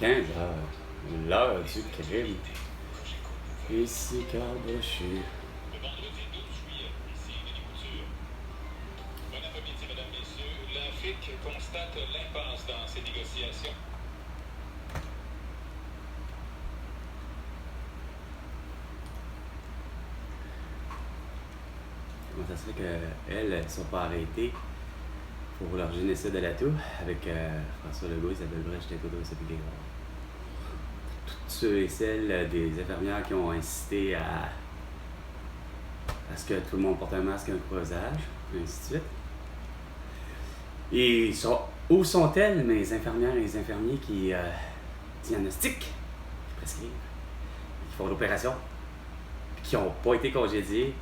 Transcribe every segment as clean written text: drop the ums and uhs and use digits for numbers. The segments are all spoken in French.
15 heures, l'heure du crime. Ici, Carl Brochu. Le vendredi 12 juillet, ici Denis Couture. Bon après-midi, mesdames, messieurs. L'Afrique constate l'impasse dans ses négociations. Comment ça se fait qu'elles ne sont pas arrêtées pour leur génocide de la toux avec François Legault, Isabelle Brèche, Tétodo, c'est toutes ceux et celles des infirmières qui ont incité à ce que tout le monde porte un masque et un couvre-visage, et ainsi de suite. Et où sont-elles, mes infirmières et les infirmiers qui diagnostiquent, qui prescrivent, qui font l'opération, qui n'ont pas été congédiés?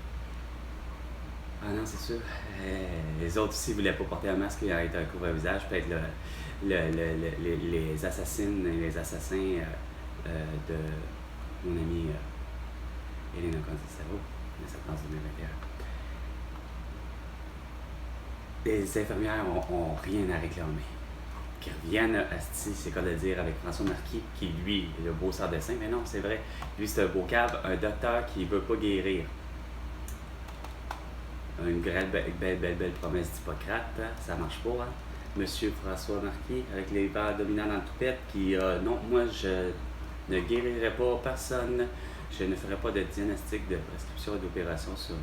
Ah non, c'est sûr. Les autres aussi ne voulaient pas porter un masque et arrêter un couvre-visage. Peut-être les assassines et les assassins de mon amie Elena Contestaro, de septembre 2021. Les infirmières n'ont rien à réclamer. Qui reviennent à c'est quoi de dire avec François Marquis, qui lui est le beau sans dessin. Mais non, c'est vrai. Lui, c'est un beau cave, un docteur qui ne veut pas guérir. Une belle promesse d'Hippocrate, hein? Ça marche pas, hein? Monsieur François Marquis, avec les verres dominants dans le toupette, qui, non, moi, je ne guérirai pas personne, je ne ferai pas de diagnostic de prescription et d'opération sur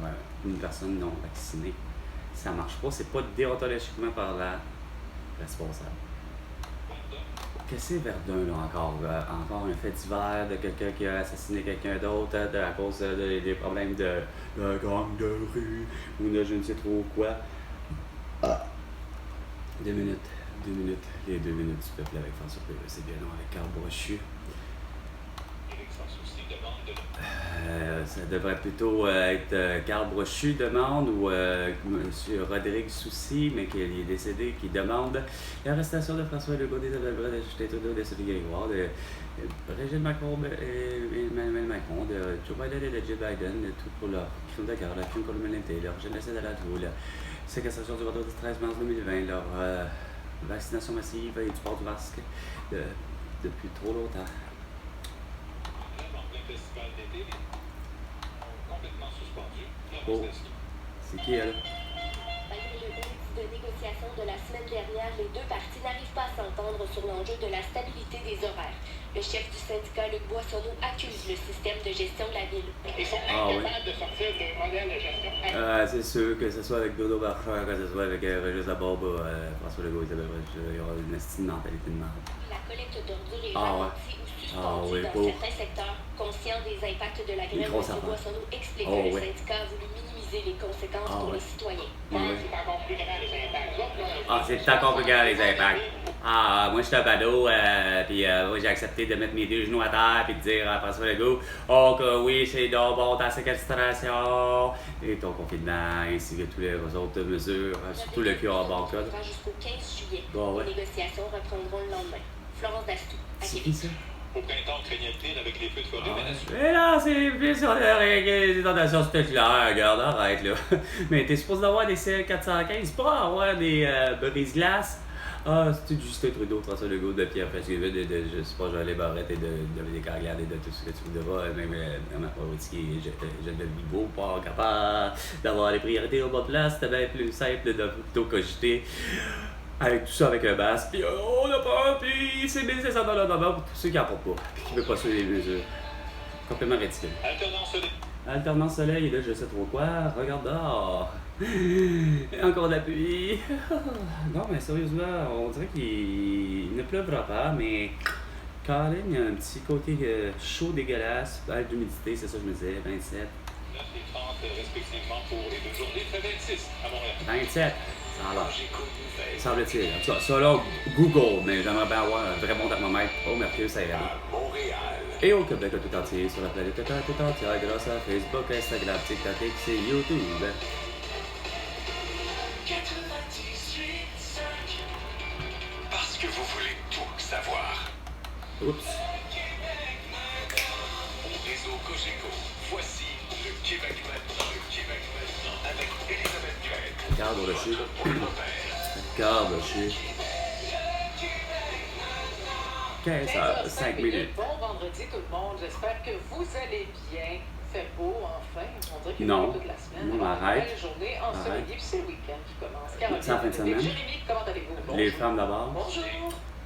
une personne non vaccinée. Ça marche pas, c'est pas déontologiquement parlant responsable. Qu'est-ce que c'est Verdun, là, encore? Encore un fait divers de quelqu'un qui a assassiné quelqu'un d'autre à cause des problèmes de gang de rue ou de je ne sais trop quoi. Ah. 2 minutes. Les 2 minutes du peuple avec François Pérez, c'est bien non, avec Carl Brochu. Ça devrait plutôt être Carl Brochu demande ou M. Rodrigue Soucy, mais qui est décédé, qui demande l'arrestation de François Legault, d'Isabelle Brèche, de Sylvie Grégoire, de Régine Macron et Emmanuel Macron, de Joe Biden et de Jill Biden, de tout pour leur crime de guerre, leur crime contre l'humanité, leur génocide à la toux, la séquestration du vendredi 13 mars 2020, leur vaccination massive et du port du masque depuis trop longtemps. Festival d'été complètement suspendu. Oh, c'est qui elle? Malgré le début de négociation de la semaine dernière, les deux parties n'arrivent pas à s'entendre sur l'enjeu de la stabilité des horaires. Le chef du syndicat, Luc Boissonneau, accuse le système de gestion de la ville. Ils sont incapables de sortir de modèle de gestion. C'est sûr que ce soit avec Dodo Barcher, que ce soit avec Régis Labarbe, François Legault, il y aura une mentalité de merde. La collecte d'ordures est ralentie ou suspendue dans certains secteurs. Conscient des impacts de la grève, M. Boissonneau explique que le syndicat a voulu minimiser les conséquences pour les citoyens. C'est encore plus grand les impacts. C'est encore plus grand les impacts. Moi je suis un badaud, puis moi j'ai accepté de mettre mes 2 genoux à terre puis de dire à François Legault que oui, c'est donc bon ta séquestration et ton confinement ainsi que toutes les autres mesures, surtout le QR barcode. Jusqu'au 15 juillet, les négociations reprendront le lendemain. Florence Dastou, à C'est Québec. qui ça? Au printemps, craignait-il avec les feux de forêt menaçants. Mais là, c'est plus sur les inondations spectaculaires, regarde, arrête là. Mais t'es supposé avoir des CL415, pas avoir des brise-glaces. C'est Justin Trudeau, François Legault, de Pierre Fitzgibbon, de je sais pas, Jean-Léon Barrette et de Dominique Anglade et de tout ce que tu voudras, même Mme Parodski et Geneviève Guilbeault, pas capable d'avoir les priorités au bas de place, c'était bien plus simple de plutôt cogiter. Avec tout ça, avec un masque, puis on a peur, puis c'est 1500 $ pour tous ceux qui n'en portent pas, puis qui ne veulent pas suivre les mesures. Complètement ridicule. Alternance soleil, et là je sais trop quoi, regarde dehors. Encore de la pluie. Non mais sérieusement, on dirait qu'il ne pleuvra pas, mais Colin, il y a un petit côté chaud dégueulasse, avec d'humidité, c'est ça que je me disais, 27. 9 et 30 respectivement pour les 2 journées, très 26 à Montréal. 27, ça a l'air. Semble-t-il. En tout cas, ça là, Google, mais j'aimerais bien avoir un vrai bon thermomètre au Mercure, ça irait. Et au Québec tout entier, sur la planète tout entière, grâce à Facebook, Instagram, TikTok et YouTube. 98.5 parce que vous voulez tout savoir. Oups. Au réseau Cogeco, voici le Québec maintenant. Le Québec maintenant avec Elisabeth Guerin. Regarde au dessus. Regarde au dessus. 15h05 minutes. Bon vendredi tout le monde, j'espère que vous allez bien. Fait beau enfin, on dirait qu'il Non. fait toute la semaine. Non, Alors, arrête. Belle journée ensoleillée, puis c'est le week-end qui commence. Caroline, C'est en fin de semaine. Jérémy, comment allez-vous? Les Bonjour. femmes d'abord. Bonjour.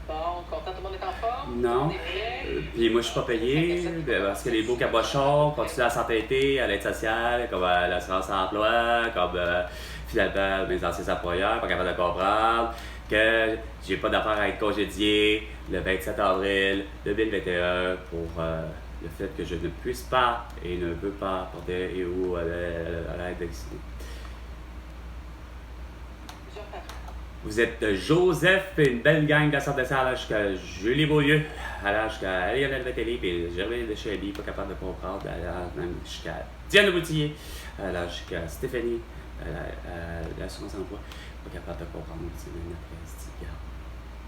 Bon, content, tout le monde est en forme? Non. On est prêt? Puis moi, je suis pas payé parce que les beaux cabochons continuent à s'entêter à l'aide sociale, comme à l'assurance emploi, comme finalement mes anciens employeurs, pas capables de comprendre que j'ai pas d'affaire à être congédié le 27 avril 2021 pour le fait que je ne puisse pas et ne veux pas porter et ou à l'aide d'excité. Vous êtes Joseph et une belle gang de la sorte de ça, jusqu'à Julie Beaulieu, jusqu'à Lionel Vettelli, puis Germaine de Chély, pas capable de comprendre, même jusqu'à Diane Boutillier, jusqu'à Stéphanie, l'assurance emploi, pas capable de comprendre une semaine après,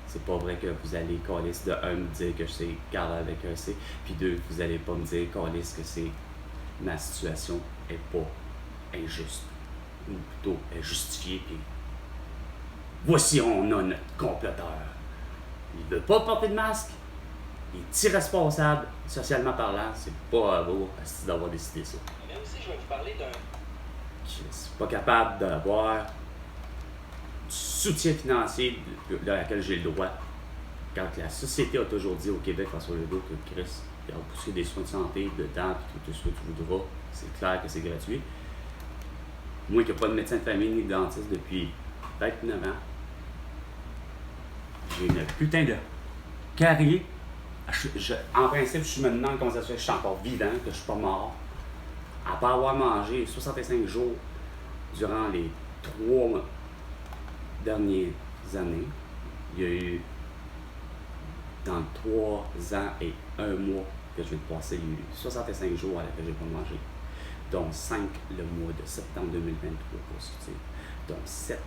c'est pas vrai que vous allez câlisse de un me dire que c'est Carla avec un C, puis deux, vous allez pas me dire câlisse que c'est ma situation est pas injuste, ou plutôt est justifiée, puis voici, on a notre comploteur. Il veut pas porter de masque. Il est irresponsable, socialement parlant. C'est pas à vous d'avoir décidé ça. Mais aussi, je vais vous parler d'un... Je suis pas capable d'avoir du soutien financier de laquelle j'ai le droit. Quand la société a toujours dit au Québec, François Legault, que Chris, il va pousser des soins de santé, de dents, tout ce que tu voudras. C'est clair que c'est gratuit. Moi qui n'ai pas de médecin de famille ni de dentiste depuis 29 ans, j'ai une putain de carie. En principe, je me demande comment ça se fait que je suis encore vivant, que je suis pas mort. À pas avoir mangé 65 jours durant les 3 dernières années. Il y a eu, dans 3 ans et 1 mois que je viens de passer, il y a eu 65 jours à laquelle j'ai pas mangé. Dont 5 le mois de septembre 2023 consécutif. Dont 7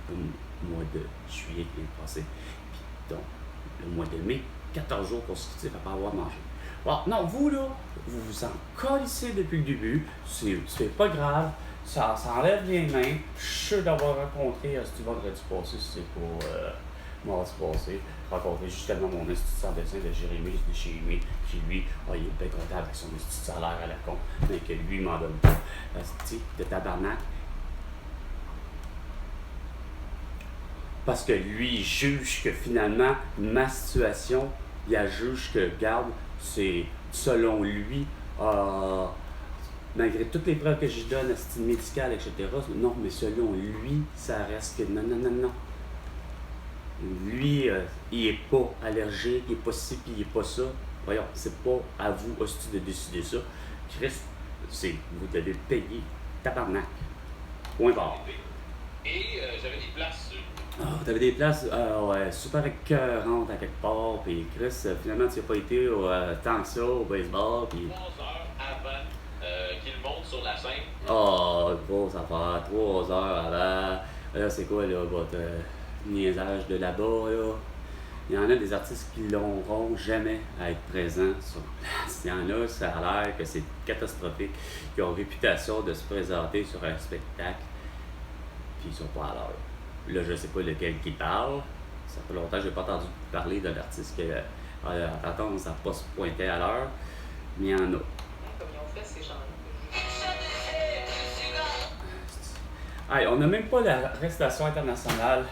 le mois de juillet qui vient de passer. Puis donc, le mois de mai, 14 jours consécutifs à ne pas avoir mangé. Bon, non, vous là, vous vous en colissez depuis le début. C'est pas grave. Ça enlève les mains. Je suis sûr d'avoir rencontré ce vendredi passé, si c'est pour mardi passé, rencontré justement mon institut de dessin de Jérémy de chez lui. Puis lui, il est bien content avec son institut de salaire à la con, mais que lui, il m'en donne pas. De tabarnak. Parce que lui, il juge que finalement, ma situation, il juge que, regarde, c'est selon lui, malgré toutes les preuves que j'y donne à style médical, etc., non, mais selon lui, ça reste que non. Lui, il est pas allergique, il est pas ci, puis il est pas ça. Voyons, c'est pas à vous aussi de décider ça. Christ, vous devez payer tabarnak. Point barre. Et j'avais des places. T'avais des places ouais, super écœurantes à quelque part, puis Chris, finalement, tu n'as pas été tant que ça au baseball, puis... 3 heures avant qu'il monte sur la scène. Grosse affaire, 3 heures avant. Là, c'est quoi, là, votre niaisage de là-bas, là? Il y en a des artistes qui n'auront jamais à être présents sur place. Il y en a, ça a l'air que c'est catastrophique, qui ont réputation de se présenter sur un spectacle, puis ils sont pas à l'heure. Là, je sais pas lequel qui parle. Ça fait longtemps que j'ai pas entendu parler d'un artiste qui a tendance à pas se pointer à l'heure, mais il y en a. Comme ils ont fait ces gens-là. Hey, on n'a même pas l'arrestation internationale.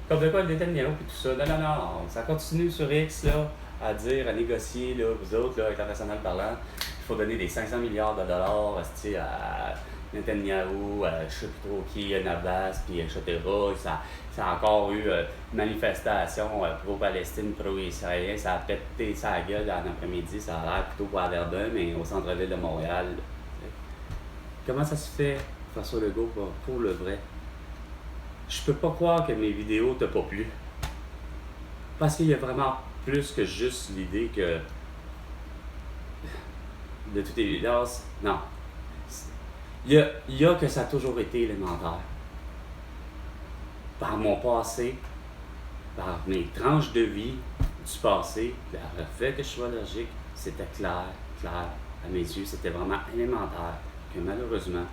Comme de quoi le Netanyahu et tout ça. Non. Ça continue sur X là, à dire, à négocier, là, vous autres, là, international parlant, il faut donner des 500 milliards de dollars à Netanyahu, je sais plus trop qui, Nabas, puis etc. Ça a encore eu une manifestation pro-Palestine, pro-israélien. Ça a pété sa gueule en après-midi. Ça a l'air plutôt à Verdun, mais au centre-ville de Montréal. Comment ça se fait, François Legault, pour le vrai? Je peux pas croire que mes vidéos t'ont pas plu. Parce qu'il y a vraiment plus que juste l'idée que, de toute évidence, non. Il y a que ça a toujours été élémentaire. Par mon passé, par mes tranches de vie du passé, le fait que je sois allergique, c'était clair, à mes yeux, c'était vraiment élémentaire, que malheureusement,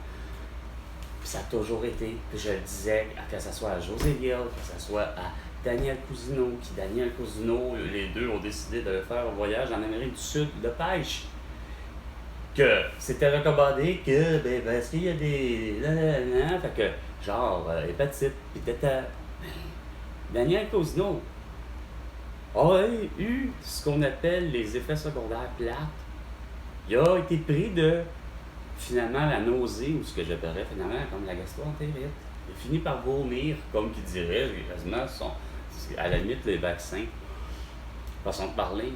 puis ça a toujours été, puis je le disais, que ce soit à José Hill, que ce soit à Daniel Cousineau, les deux ont décidé de faire un voyage en Amérique du Sud de pêche. Que c'était recommandé que, parce qu'il y a des... fait que, genre, hépatite, pis tata. Daniel Cousineau a eu ce qu'on appelle les effets secondaires plates. Il a été pris de, finalement, la nausée, ou ce que j'appellerais finalement comme la gastro-entérite. Il a fini par vomir, comme qu'il dirait, quasiment, à la limite, les vaccins, façon de parler.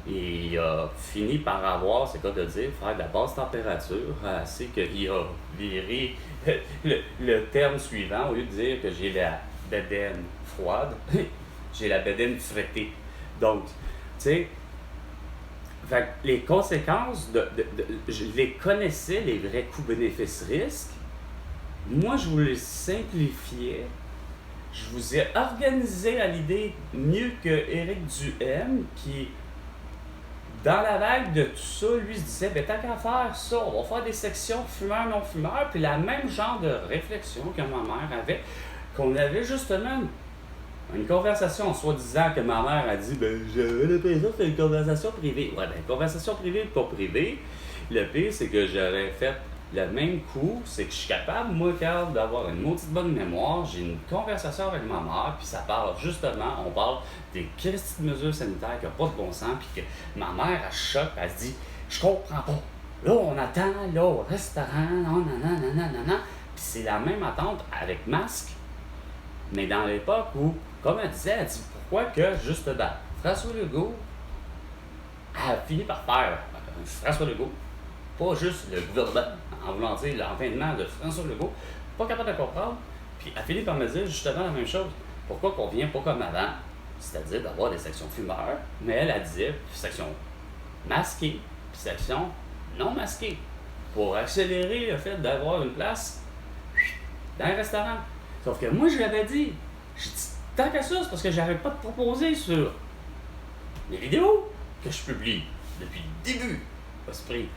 Et il a fini par avoir, c'est quoi de dire, faire de la basse température, assez qu'il a viré le terme suivant, au lieu de dire que j'ai la bedaine froide, j'ai la bedaine frétée. Donc, tu sais, les conséquences, je les connaissais, les vrais coûts bénéfices-risques. Moi, je vous les simplifiais. Je vous ai organisé à l'idée mieux que Éric Duhem, qui, dans la vague de tout ça, lui se disait, tant qu'à faire ça, on va faire des sections fumeurs-non-fumeurs, puis la même genre de réflexion que ma mère avait, qu'on avait justement une conversation en soi-disant que ma mère a dit, j'avais l'impression que c'était une conversation privée. Ouais, conversation privée, pas privée. Le pire, c'est que j'aurais fait le même coup, c'est que je suis capable, moi, Carl, d'avoir une maudite bonne mémoire. J'ai une conversation avec ma mère, puis ça parle justement, on parle des petites mesures sanitaires qui n'ont pas de bon sens, puis que ma mère, elle choque, elle se dit, je comprends pas. Là, on attend, là, au restaurant, non, puis c'est la même attente avec masque, mais dans l'époque où, comme elle dit, pourquoi que, justement, François Legault a fini par faire, François Legault, pas juste le gouvernement, en voulant dire l'entraînement de François Legault, pas capable de comprendre, puis a fini par me dire justement la même chose. Pourquoi qu'on vient pas comme avant, c'est-à-dire d'avoir des sections fumeurs, mais elle disait section masquée, puis section non masquée, pour accélérer le fait d'avoir une place dans un restaurant. Sauf que moi, je l'avais dit, j'ai dit, tant qu'à ça, c'est parce que j'arrête pas de proposer sur les vidéos que je publie depuis le début, Esprit,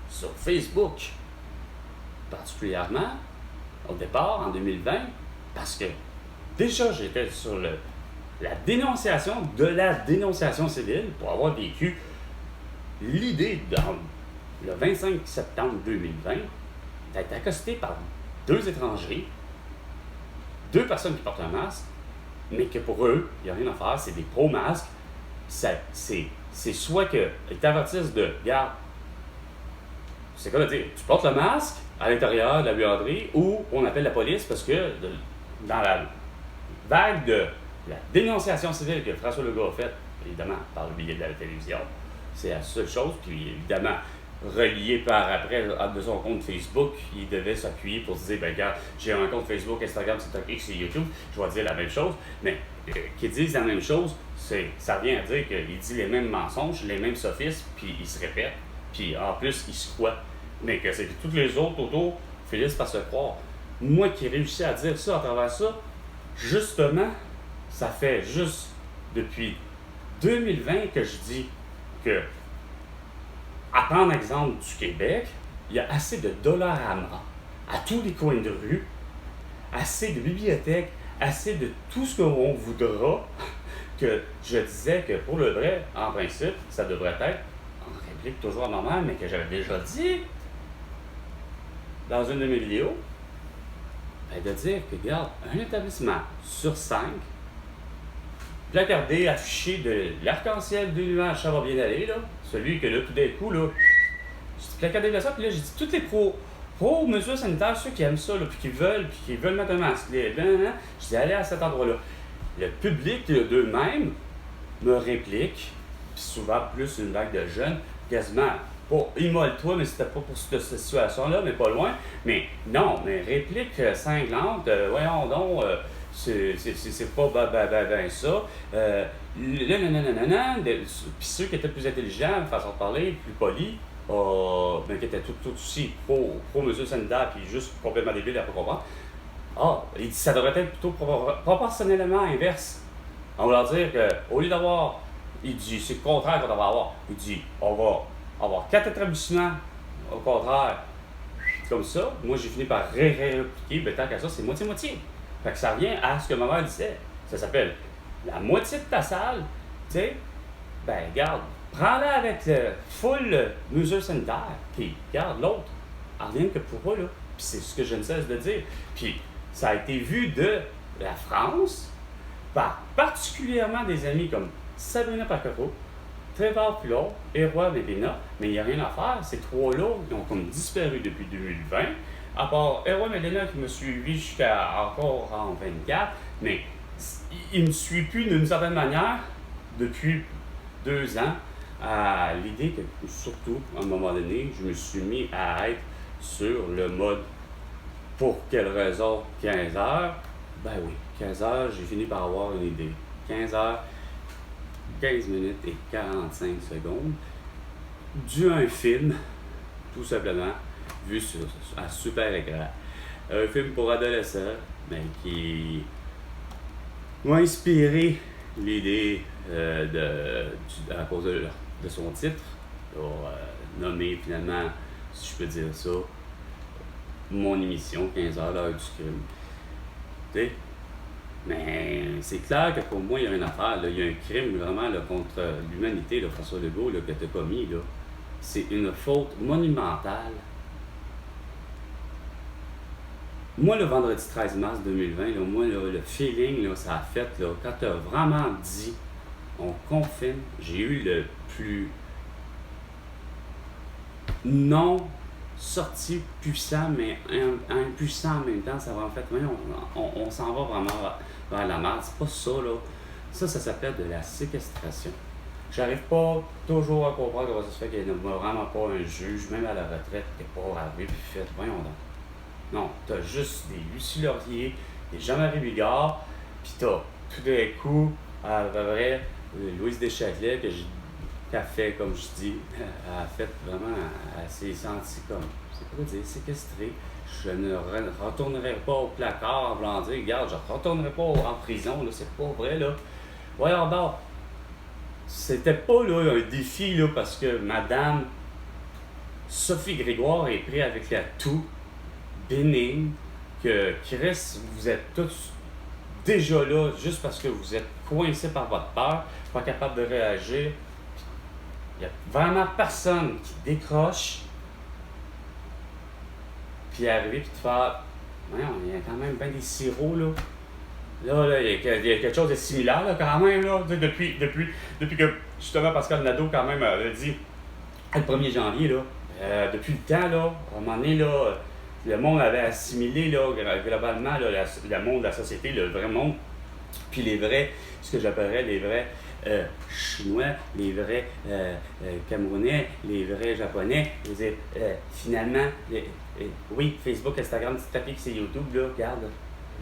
sur Facebook, particulièrement, au départ, en 2020, parce que déjà, j'étais sur la dénonciation de la dénonciation civile pour avoir vécu l'idée, dans le 25 septembre 2020, d'être accosté par 2 étrangers, 2 personnes qui portent un masque, mais que pour eux, il n'y a rien à faire, c'est des pro-masques. C'est soit qu'ils t'avertissent de, regarde, c'est quoi de dire, tu portes le masque à l'intérieur de la buanderie ou on appelle la police parce que dans la vague de la dénonciation civile que François Legault a faite, évidemment, par le biais de la télévision, c'est la seule chose, puis évidemment, relié par après de son compte Facebook, il devait s'appuyer pour se dire, regarde, j'ai un compte Facebook, Instagram, TikTok, X et YouTube, je vais dire la même chose, mais qu'ils disent la même chose, ça revient à dire qu'il dit les mêmes mensonges, les mêmes sophismes, puis il se répète, puis en plus, il se croit. Mais que c'est que tous les autres autour finissent par se croire. Moi qui ai réussi à dire ça à travers ça, justement, ça fait juste depuis 2020 que je dis que, à prendre exemple du Québec, il y a assez de Dollarama à tous les coins de rue, assez de bibliothèques, assez de tout ce qu'on voudra, que je disais que pour le vrai, en principe, ça devrait être, en réplique toujours à ma mère, mais que j'avais déjà dit dans une de mes vidéos, de dire que, regarde, un établissement sur 5, placardé, affiché de l'arc-en-ciel de nuages, ça va bien aller, là, celui que là, tout d'un coup, là, j'ai placardé de ça, puis là, j'ai dit, toutes les pro-mesures sanitaires, ceux qui aiment ça, là, puis qui veulent mettre un masque, j'ai dit, allez à cet endroit-là. Le public d'eux-mêmes me réplique, puis souvent plus une vague de jeunes, quasiment, pas immole-toi, mais c'était pas pour cette situation-là, mais pas loin, mais non, mais réplique cinglante, voyons donc, c'est pas ça. Puis ceux qui étaient plus intelligents, de façon de parler, plus polis, mais qui étaient tout aussi pro-mesures sanitaires, puis juste complètement débiles à pas comprendre. Il dit ça devrait être plutôt proportionnellement inverse. On va leur dire qu'au lieu d'avoir, il dit, c'est le contraire qu'on devrait avoir. Il dit, on va avoir 4 établissements, au contraire, comme ça. Moi, j'ai fini par répliquer, tant qu'à ça, c'est moitié-moitié. Fait que ça revient à ce que ma mère disait. ça s'appelle la moitié de ta salle, tu sais, ben, regarde, prends-la avec full mesure sanitaire, puis regarde l'autre, rien que pour eux, là. Puis c'est ce que je ne cesse de dire. Puis ça a été vu de la France, par particulièrement des amis comme Sabrina Pacaro, Trevor Pulot et Roy Medina, mais il n'y a rien à faire. Ces trois-là, ils ont comme disparu depuis 2020. À part Erwan Medina qui me suivi jusqu'à encore en 24, mais il me suit plus d'une certaine manière depuis 2 ans à l'idée que, surtout, à un moment donné, je me suis mis à être sur le mode pour quelle raison 15 heures. Ben oui, 15 heures, j'ai fini par avoir une idée. 15 heures, 15 minutes et 45 secondes, dû à un film, tout simplement, vu sur un super écran. Un film pour adolescents, mais qui m'a inspiré l'idée à cause de son titre, pour nommer finalement, si je peux dire ça, mon émission 15 heures l'heure du crime. Tu sais? Mais c'est clair que pour moi, il y a une affaire, là. Il y a un crime vraiment là, contre l'humanité, là, François Legault, là, que tu as commis. Là. C'est une faute monumentale. Moi, le vendredi 13 mars 2020, là, moi, là, le feeling, là, ça a fait, là, quand tu as vraiment dit on confine, j'ai eu le plus non sorti puissant, mais impuissant en même temps. Ça va en fait, on s'en va vraiment vers la merde. C'est pas ça, là. Ça s'appelle de la séquestration. J'arrive pas toujours à comprendre comment ça se fait qu'il n'y a vraiment pas un juge, même à la retraite, qui n'est pas arrivé puis fait, voyons donc. Non, t'as juste des Lucie Laurier, des Jean-Marie Bigard, puis t'as tout d'un coup, à peu près, Louise Deschâtelet, qui a fait, comme je dis, a fait vraiment, elle s'est sentie comme, c'est quoi dire, séquestrée. Je ne retournerai pas au placard en voulant dire, regarde, je ne retournerai pas en prison, là, c'est pas vrai, là. Voyons donc, c'était pas là, un défi, là, parce que Madame Sophie Grégoire est prise avec la toux bénigne, que Chris, vous êtes tous déjà là, juste parce que vous êtes coincés par votre peur, pas capable de réagir. Il n'y a vraiment personne qui décroche, puis arriver puis te faire, voyons, il y a quand même bien des sirops, là. Là, il y a quelque chose de similaire, là, quand même, là, depuis que, justement, Pascal Nadeau, quand même, a dit, le 1er janvier, là, depuis le temps, là, à un moment donné, là, le monde avait assimilé, là, globalement, là, le monde de la société, le vrai monde, puis les vrais, ce que j'appellerais les vrais Chinois, les vrais Camerounais, les vrais Japonais. Je veux dire, finalement, oui, Facebook, Instagram, petit tapis que c'est YouTube, là, regarde,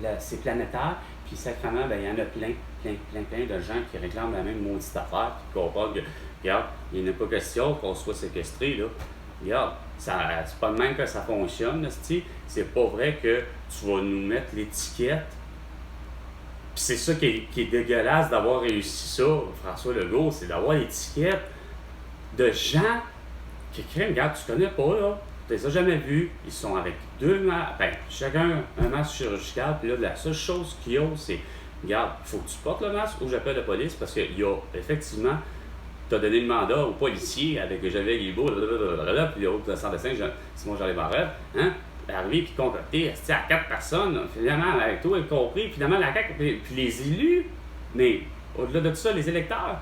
là, c'est planétaire, puis sacrément, ben, il y en a plein de gens qui réclament la même maudite affaire, puis qui comprennent que, regarde, il n'est pas question qu'on soit séquestré, là. Regarde, c'est pas de même que ça fonctionne, c'est pas vrai que tu vas nous mettre l'étiquette. Puis c'est ça qui est dégueulasse d'avoir réussi ça, François Legault, c'est d'avoir l'étiquette de gens qui écrivent, regarde, tu connais pas, là, tu les as jamais vus, ils sont avec 2 masques, ben, chacun un masque chirurgical, puis là, la seule chose qu'il y a, c'est, regarde, il faut que tu portes le masque ou j'appelle la police, parce qu'il y a, effectivement, tu as donné le mandat aux policiers avec Javier Guilbeault, puis l'autre sans dessin, Simon Jean-Lévy Barrette, hein, arrivé puis concocté à 4 personnes, finalement, avec toi, y compris, finalement, la CAQ, puis les élus, mais au-delà de tout ça, les électeurs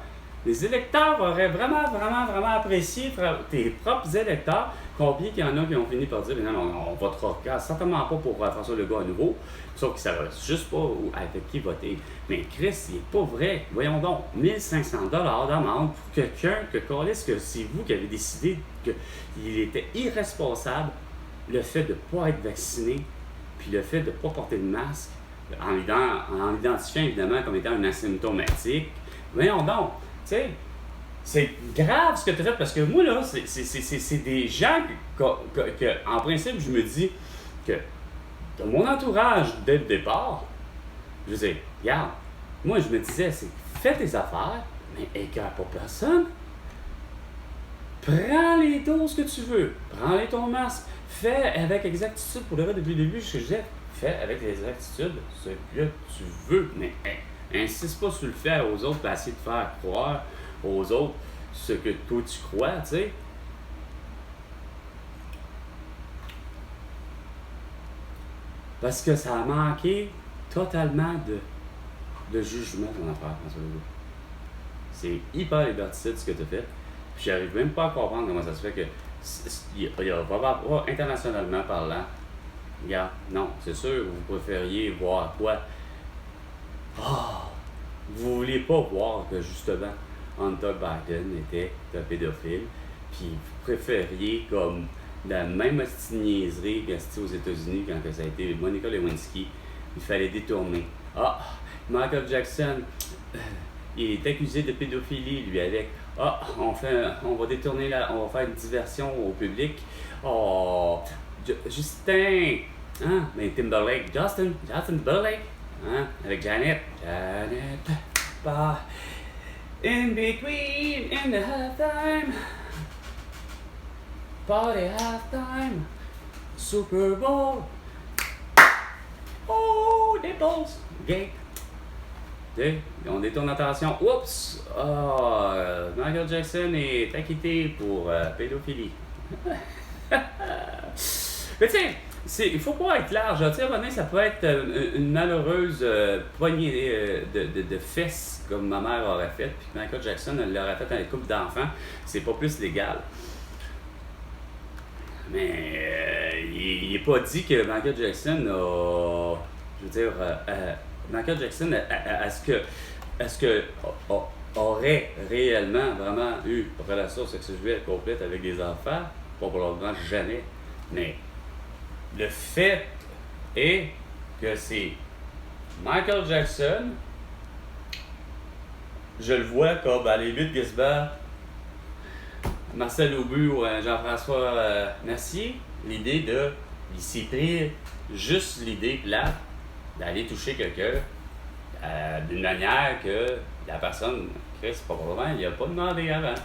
auraient vraiment apprécié, tes propres électeurs, combien qu'il y en a qui ont fini par dire, non, on votera certainement pas pour François Legault à nouveau, sauf qu'ils ne savent juste pas avec qui voter. Mais Chris, il n'est pas vrai. Voyons donc, 1 500 $ d'amende pour quelqu'un que c'est vous qui avez décidé qu'il était irresponsable, le fait de ne pas être vacciné, puis le fait de ne pas porter de masque, en l'identifiant évidemment comme étant un asymptomatique. Voyons donc, tu sais, c'est grave ce que tu as fait, parce que moi, là, c'est des gens que, en principe, je me dis que de mon entourage dès le départ, je veux dire, regarde, moi, je me disais, c'est fais tes affaires, mais écœure pas personne. Prends les doses que tu veux, prends-les ton masque, fais avec exactitude, pour le vrai, depuis le début, ce que je disais, fais avec les exactitudes ce que tu veux, mais Insiste pas sur le fait aux autres pour essayer de faire croire aux autres ce que toi tu crois, tu sais. Parce que ça a manqué totalement de jugement, ton affaire, François Legault. C'est hyper liberticide ce que tu as fait. Puis j'arrive même pas à comprendre comment ça se fait que il y a pas internationalement parlant. Regarde, non, c'est sûr, vous préfériez voir quoi? Vous vouliez pas voir que justement Hunter Biden était un pédophile, puis vous préfériez comme la même niaiserie que c'était aux États-Unis quand ça a été Monica Lewinsky, il fallait détourner. Michael Jackson, il est accusé de pédophilie, lui, avec. On va détourner on va faire une diversion au public. Justin, hein? Mais Justin Timberlake, hein? Avec Janet, in between, in the halftime, party halftime, Super Bowl, nipples, gay. On détourne l'attention. Oups! Michael Jackson est acquitté pour pédophilie. Mais tiens, il faut pas être large. Tu sais, à un moment donné, ça peut être une malheureuse poignée de fesses, comme ma mère aurait fait, puis que Michael Jackson l'aurait fait dans les couples d'enfants. C'est pas plus légal. Mais il n'est pas dit que Michael Jackson a. Je veux dire. Michael Jackson, est-ce que aurait réellement vraiment eu une relation sexuelle complète avec des enfants? Probablement jamais. Mais le fait est que c'est Michael Jackson, je le vois comme à l'élite Gisbert, Marcel Aubu ou Jean-François Mercier, il s'est pris juste l'idée plate d'aller toucher quelqu'un d'une manière que la personne, Chris, probablement, il n'a pas demandé avant.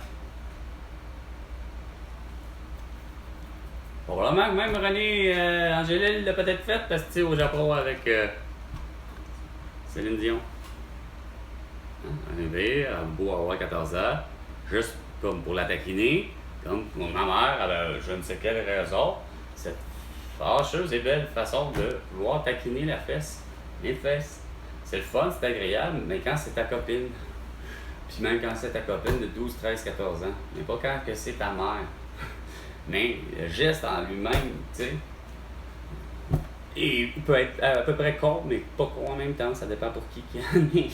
Probablement que même René Angélil l'a peut-être fait parce que tu sais, au Japon avec Céline Dion. Arrivé, à beau avoir 14 ans, juste comme pour la taquiner, comme pour ma mère, avait je ne sais quelle raison, cette fâcheuse et belle façon de vouloir taquiner la fesse, les fesses. C'est le fun, c'est agréable, mais quand c'est ta copine, puis même quand c'est ta copine de 12, 13, 14 ans, mais pas quand que c'est ta mère. Mais le geste en lui-même, tu sais, il peut être à peu près con, mais pas con en même temps, ça dépend pour qui en est.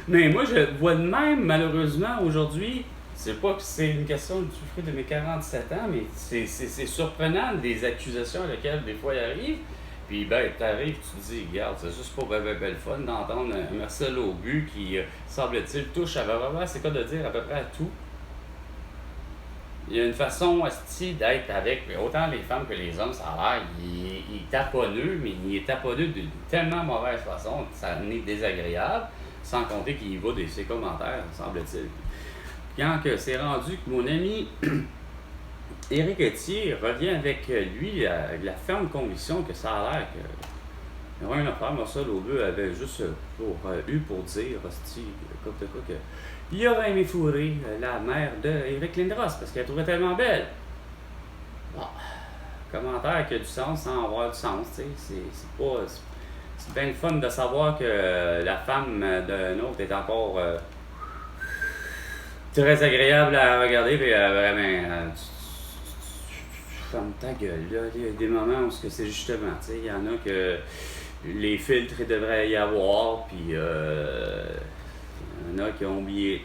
Mais moi, je vois de même, malheureusement, aujourd'hui. C'est pas que c'est une question du fruit de mes 47 ans, mais c'est surprenant des accusations à lesquelles des fois il arrive. Puis ben, t'arrives, tu te dis, regarde, c'est juste pas belle fun d'entendre Marcel Aubu qui, semble-t-il, touche à vraiment, c'est quoi de dire à peu près à tout. Il y a une façon hostie d'être avec autant les femmes que les hommes, ça a l'air, il est taponneux, mais il est taponneux d'une tellement mauvaise façon que ça en est désagréable, sans compter qu'il y va de ses commentaires, semble-t-il. Quand c'est rendu que mon ami Éric Etier revient avec lui la ferme conviction que ça a l'air qu'il n'y a rien à faire. Marcel Aubu avait juste eu pour dire, hostie, comme de quoi, qu'il aurait aimé fourrer la mère d'Éric Lindros parce qu'elle trouvait tellement belle. Bon, commentaire qui a du sens sans avoir du sens, tu sais, c'est bien le fun de savoir que la femme d'un autre est encore très agréable à regarder, puis vraiment, ferme ta gueule, là. Il y a des moments où c'est justement, tu sais, il y en a que les filtres il devrait y avoir, puis il y en a qui ont oublié.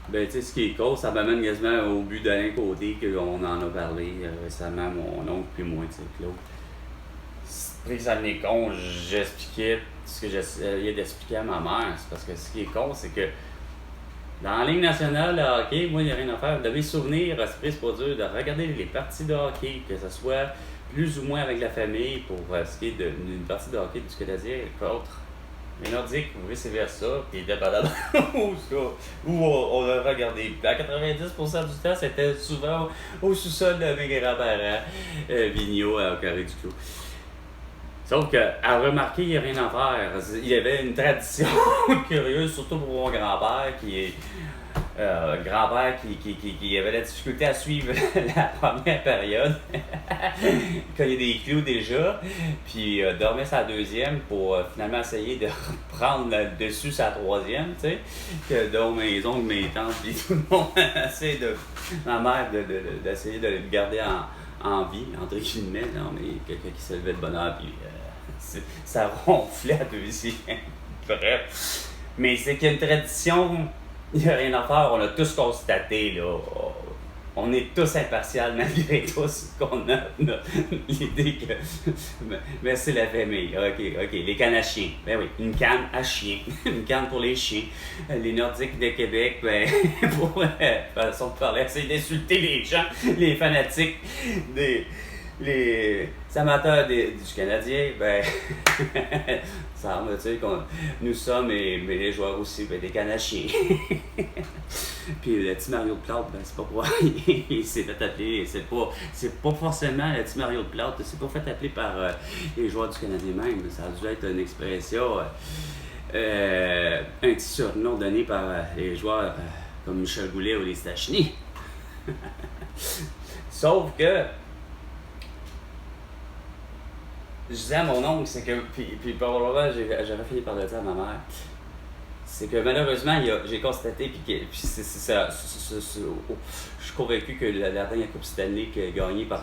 Ben, tu sais, ce qui est cool, ça m'amène quasiment au but d'Alain Côté, qu'on en a parlé récemment, mon oncle puis moi, tu sais, Claude. Après que ça en est con, j'expliquais ce que j'essayais d'expliquer à ma mère. C'est parce que ce qui est con, c'est que dans la Ligue nationale de hockey, moi, il n'y a rien à faire. De mes souvenirs, c'est pas dur de regarder les parties de hockey, que ce soit plus ou moins avec la famille pour ce qui est d'une partie de hockey du Canadien contre les Nordiques ou vice-versa, puis dépendamment où on a regardé. À 90% du temps, c'était souvent au sous-sol de mes grands-parents, Vigneault, au Carré du Clos. Sauf qu'à remarquer, il n'y a rien à faire. Il y avait une tradition curieuse, surtout pour mon grand-père, qui avait la difficulté à suivre la première période. Quand il y a des clous déjà, puis dormait sa deuxième pour finalement essayer de reprendre le dessus sa troisième, tu sais. Que donc mes oncles, mes tantes, puis tout le monde essaie ma mère d'essayer de le garder en vie, entre guillemets, non, mais quelqu'un qui se levait de bonne heure, puis ça ronflait à deuxième. Bref. Mais c'est qu'il y a une tradition, il n'y a rien à faire, on l'a tous constaté, là. On est tous impartials malgré tout ce qu'on a l'idée que. Mais c'est la famille. OK. Les cannes à chiens. Ben oui, une canne à chien. Une canne pour les chiens. Les Nordiques de Québec, ben, pour façon de parler, essayer d'insulter les gens, les fanatiques, les amateurs du Canadien, ben. Ça me dire qu'on nous sommes, mais les joueurs aussi, ben, des cannes à chiens. Puis le petit Mario de Plate, ben, c'est pas pour il s'est fait appeler, c'est pas forcément le petit Mario de Plate, c'est pas fait appeler par les joueurs du Canadien même, ça a dû être une expression, un petit surnom donné par les joueurs comme Michel Goulet ou les Stachny. Sauf que je disais à mon oncle, c'est que, puis probablement j'avais fini par le dire à ma mère, c'est que malheureusement, j'ai constaté, puis c'est ça, je suis convaincu que la dernière Coupe Stanley qui a gagné par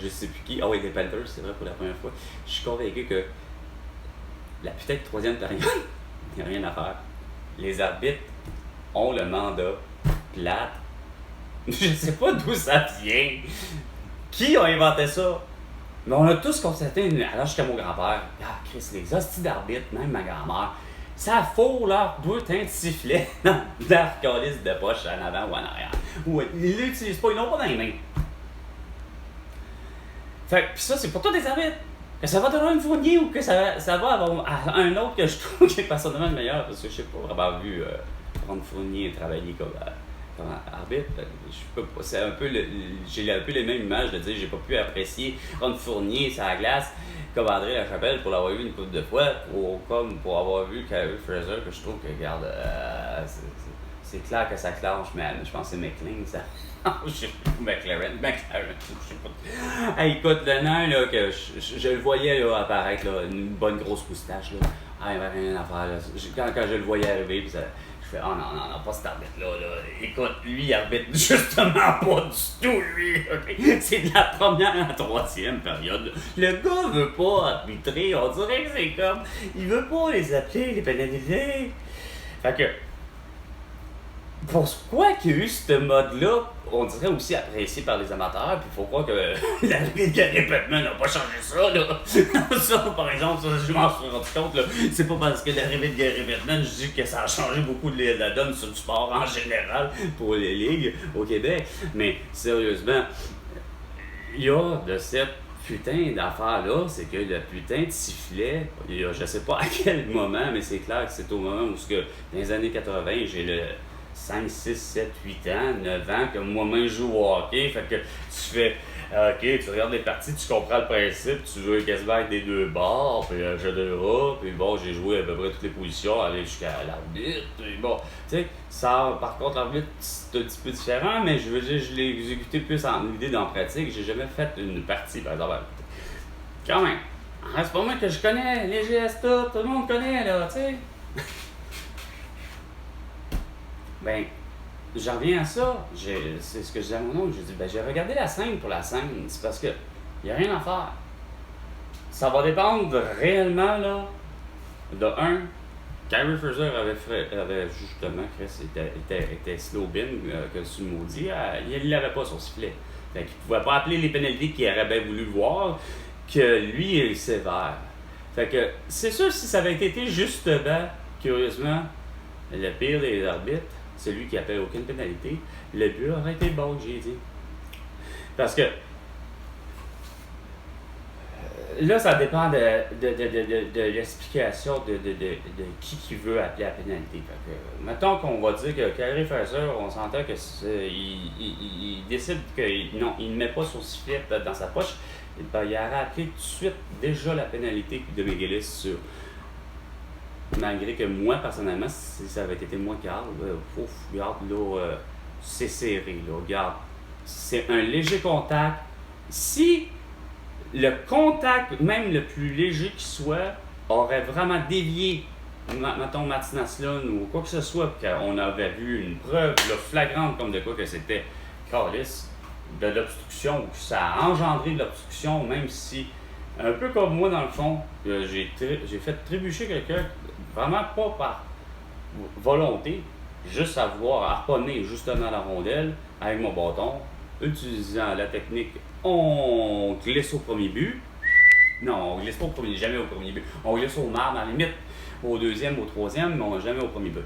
je sais plus qui, les Panthers, c'est vrai pour la première fois, je suis convaincu que la putain de troisième période, il n'y a rien à faire. Les arbitres ont le mandat plate. Je sais pas d'où ça vient. Qui a inventé ça? Mais on a tous constaté, alors jusqu'à mon grand-père, Chris, les hosties d'arbitre, même ma grand-mère, ça faut leur putain de sifflet dans leur calice de poche en avant ou en arrière. Ou ils l'utilisent pas, ils l'ont pas dans les mains. Fait que ça, c'est pour toi des arbitres. Que ça va donner une Fournier ou que ça va avoir un autre que je trouve qui est personnellement le meilleur, parce que je sais pas vraiment vu Ron Fournier travailler comme arbitre. Je peux pas, c'est un peu j'ai un peu les mêmes images de dire j'ai pas pu apprécier Ron Fournier sur la glace comme André Lachapelle pour l'avoir vu une couple de fois, comme pour avoir vu Carey Fraser, que je trouve que regarde c'est clair que ça clenche, mais je pense que c'est McLean, ça. Je sais pas, McLaren, je sais pas. Hey, écoute, le nain, là, que je le voyais là, apparaître, là, une bonne grosse moustache, là. Il n'y avait rien à faire, là. Quand je le voyais arriver, puis ça, je fais, non, pas cet arbitre-là, là. Écoute, lui, il arbitre justement pas du tout, lui. Okay? C'est de la première à la troisième période. Le gars veut pas arbitrer, on dirait que c'est comme, il veut pas les appeler, les pénaliser. Fait que, pourquoi qu'il y a eu ce mode-là, on dirait aussi apprécié par les amateurs, puis il faut croire que l'arrivée de Gary Bettman n'a pas changé ça, là. Ça, par exemple, ça, je m'en suis rendu compte, là. C'est pas parce que l'arrivée de Gary Bettman, je dis que ça a changé beaucoup de la donne sur le sport en général pour les ligues au Québec. Mais sérieusement, il y a de cette putain d'affaire-là, c'est que le putain de sifflet, il y a, je sais pas à quel moment, mais c'est clair que c'est au moment où, dans les années 80, j'ai le 5, 6, 7, 8 ans, 9 ans, que moi-même je joue au hockey, fait que tu fais, ok, tu regardes les parties, tu comprends le principe, tu joues quasiment avec des deux bords, puis jeu de rat, puis bon, j'ai joué à peu près toutes les positions, aller jusqu'à l'arbitre, puis bon, tu sais, ça, par contre, l'arbitre, c'est un petit peu différent, mais je veux dire, je l'ai exécuté plus en idée dans la pratique, j'ai jamais fait une partie, par exemple, quand même, c'est pas moi que je connais, les gestes, tout le monde connaît, là, tu sais. Ben, j'en reviens à ça. C'est ce que je disais à mon oncle. J'ai dit, j'ai regardé la scène pour la scène. C'est parce que il n'y a rien à faire. Ça va dépendre réellement, là, de un. Carey Fraser avait justement, Chris était slow-bin, que tu me maudis. Il l'avait pas son sifflet. Fait qu'il pouvait pas appeler les pénalités qu'il aurait bien voulu voir, que lui est sévère. Fait que, c'est sûr, si ça avait été justement, curieusement, le pire des arbitres, celui qui n'appelle aucune pénalité, le but aurait été bon, j'ai dit. Parce que là, ça dépend de l'explication de qui veut appeler la pénalité. Fait que, mettons qu'on va dire que Carey Fraser, on s'entend que il décide qu'il ne met pas son sifflet dans sa poche. ben, il a rappelé tout de suite déjà la pénalité de McGillis sur. Malgré que moi, personnellement, si ça avait été moi, regarde, là, c'est serré, là, regarde. C'est un léger contact. Si le contact, même le plus léger qui soit, aurait vraiment dévié, mettons, Martinez ou quoi que ce soit, qu'on avait vu une preuve là, flagrante comme de quoi que c'était calice de l'obstruction, que ça a engendré de l'obstruction, même si, un peu comme moi dans le fond, j'ai fait trébucher quelqu'un, vraiment pas par volonté, juste à vouloir harponner justement la rondelle avec mon bâton, utilisant la technique on glisse au premier but. Non, on glisse pas jamais au premier but. On glisse au marbre, à la limite au deuxième, au troisième, mais jamais au premier but.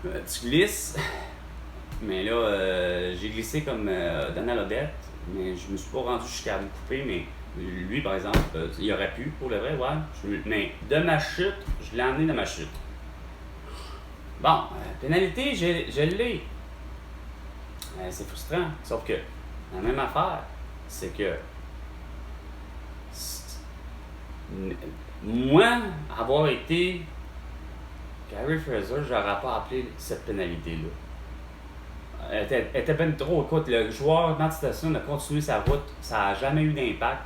Tu glisses, mais là, j'ai glissé comme Donald Odette, mais je me suis pas rendu jusqu'à me couper, mais lui, par exemple, il aurait pu, pour le vrai, ouais. Mais de ma chute, je l'ai emmené de ma chute. Bon, pénalité, je l'ai. C'est frustrant, sauf que la même affaire, c'est que moi, avoir été Gary Fraser, j'aurais pas appelé cette pénalité-là. Elle était bien trop. Écoute, le joueur Matt Stetson a continué sa route, ça n'a jamais eu d'impact,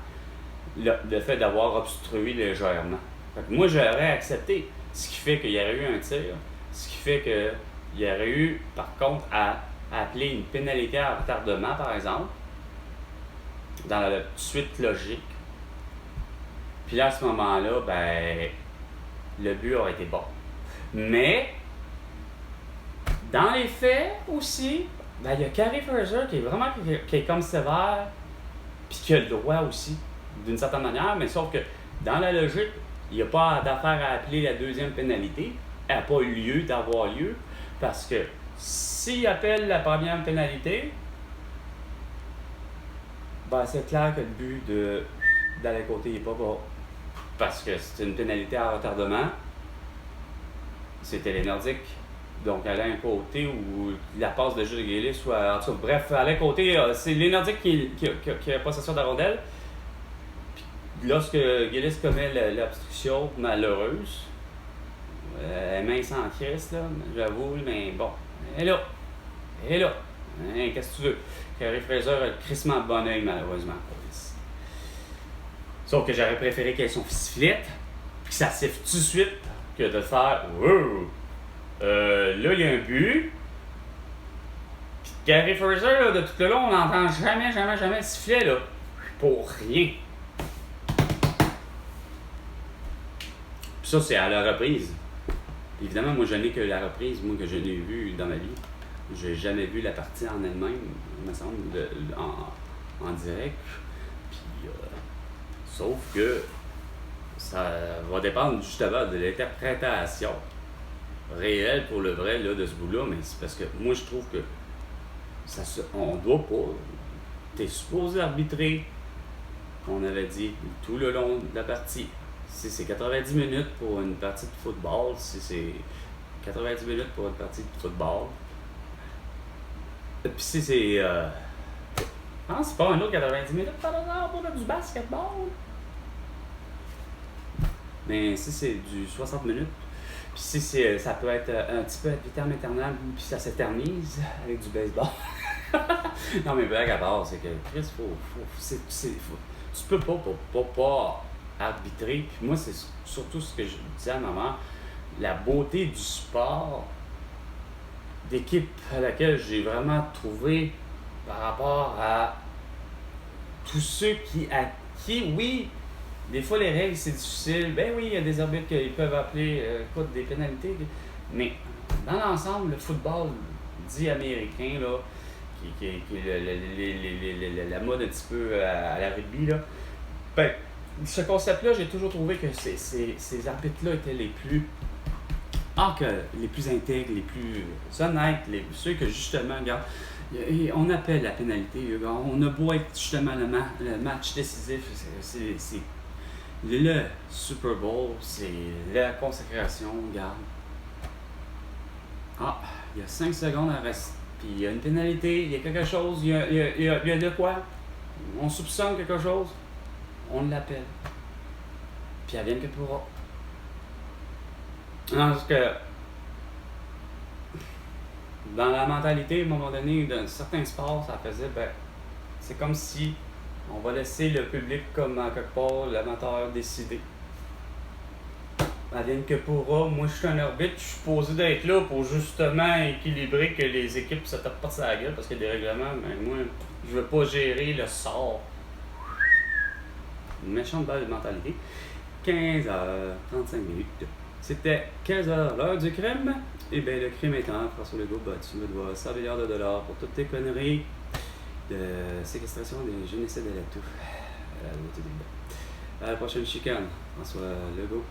le fait d'avoir obstrué légèrement. Fait que moi, j'aurais accepté, ce qui fait qu'il y aurait eu un tir, ce qui fait qu'il y aurait eu, par contre, à appeler une pénalité à retardement, par exemple, dans la suite logique. Puis là, à ce moment-là, ben, le but aurait été bon. Mais, dans les faits aussi, ben, il y a Gary Fraser qui est vraiment qui est comme sévère, puis qui a le droit aussi, d'une certaine manière, mais sauf que dans la logique, il n'y a pas d'affaire à appeler la deuxième pénalité. Elle n'a pas eu lieu d'avoir lieu, parce que s'il appelle la première pénalité, ben, c'est clair que le but d'aller côté n'est pas bon. Parce que c'est une pénalité à retardement. C'était les Nordiques. Donc, aller à un côté où la passe de jeu de Gillis soit. En tout cas, bref, aller à un côté, c'est les Nordiques qui a possession de la rondelle. Puis, lorsque Gillis commet l'obstruction malheureuse, elle est mince en crise, là, j'avoue, mais bon, elle est là. Hein, qu'est-ce que tu veux? Gary Fraser a crissement de bon oeil, malheureusement. Sauf que j'aurais préféré qu'elle soit sifflette, puis que ça siffle tout de suite, que de faire wow. Là, il y a un but. Puis Gary Fraser, là, de tout le long, on n'entend jamais siffler, là. Pour rien. Puis ça, c'est à la reprise. Puis évidemment, moi, je n'ai que la reprise, moi, que je n'ai vue dans ma vie. J'ai jamais vu la partie en elle-même, il me semble, en direct. Puis, sauf que ça va dépendre justement de l'interprétation réelle pour le vrai là, de ce bout-là, mais c'est parce que moi je trouve que on doit pas. T'es supposé arbitrer, on avait dit, tout le long de la partie. Si c'est 90 minutes pour une partie de football, si c'est 90 minutes pour une partie de football, puis si c'est. Ah, c'est pas un autre 90 minutes par hasard pour du basketball. Mais si c'est du 60 minutes, puis si ça peut être un petit peu vitam éternel, puis ça s'éternise avec du baseball. Non, mais blague à part, c'est que Chris, tu peux pas arbitrer. Puis moi, c'est surtout ce que je disais à maman, la beauté du sport d'équipe à laquelle j'ai vraiment trouvé par rapport à tous ceux qui, oui, des fois les règles c'est difficile, ben oui, il y a des arbitres qui peuvent appeler des pénalités, mais dans l'ensemble, le football dit américain, là, qui est la mode un petit peu à la rugby, là, ben, ce concept-là, j'ai toujours trouvé que ces arbitres-là étaient les plus intègres, les plus honnêtes, ceux que justement, regarde, on appelle la pénalité, on a beau être justement le match décisif, c'est le Super Bowl, c'est la consécration, regarde. Ah, il y a 5 secondes à rester, puis il y a une pénalité, il y a quelque chose, il y a de quoi? On soupçonne quelque chose? on l'appelle. Puis elle vient que pourra. Non, parce que dans la mentalité, à un moment donné, d'un certain sport, ça faisait, ben, c'est comme si on va laisser le public comme à quelque part, l'amateur décider. Advienne que pourra. Moi, je suis un arbitre, je suis supposé d'être là pour justement équilibrer que les équipes se tapent pas sur la gueule parce qu'il y a des règlements, mais moi, je veux pas gérer le sort. Une méchante balle de mentalité. 15h35 minutes. C'était 15h, l'heure du crime. Et bien, le crime étant, François Legault, ben, tu me dois 100 milliards de dollars pour toutes tes conneries de séquestration des génocides de la toux. À la prochaine chicane, François Legault.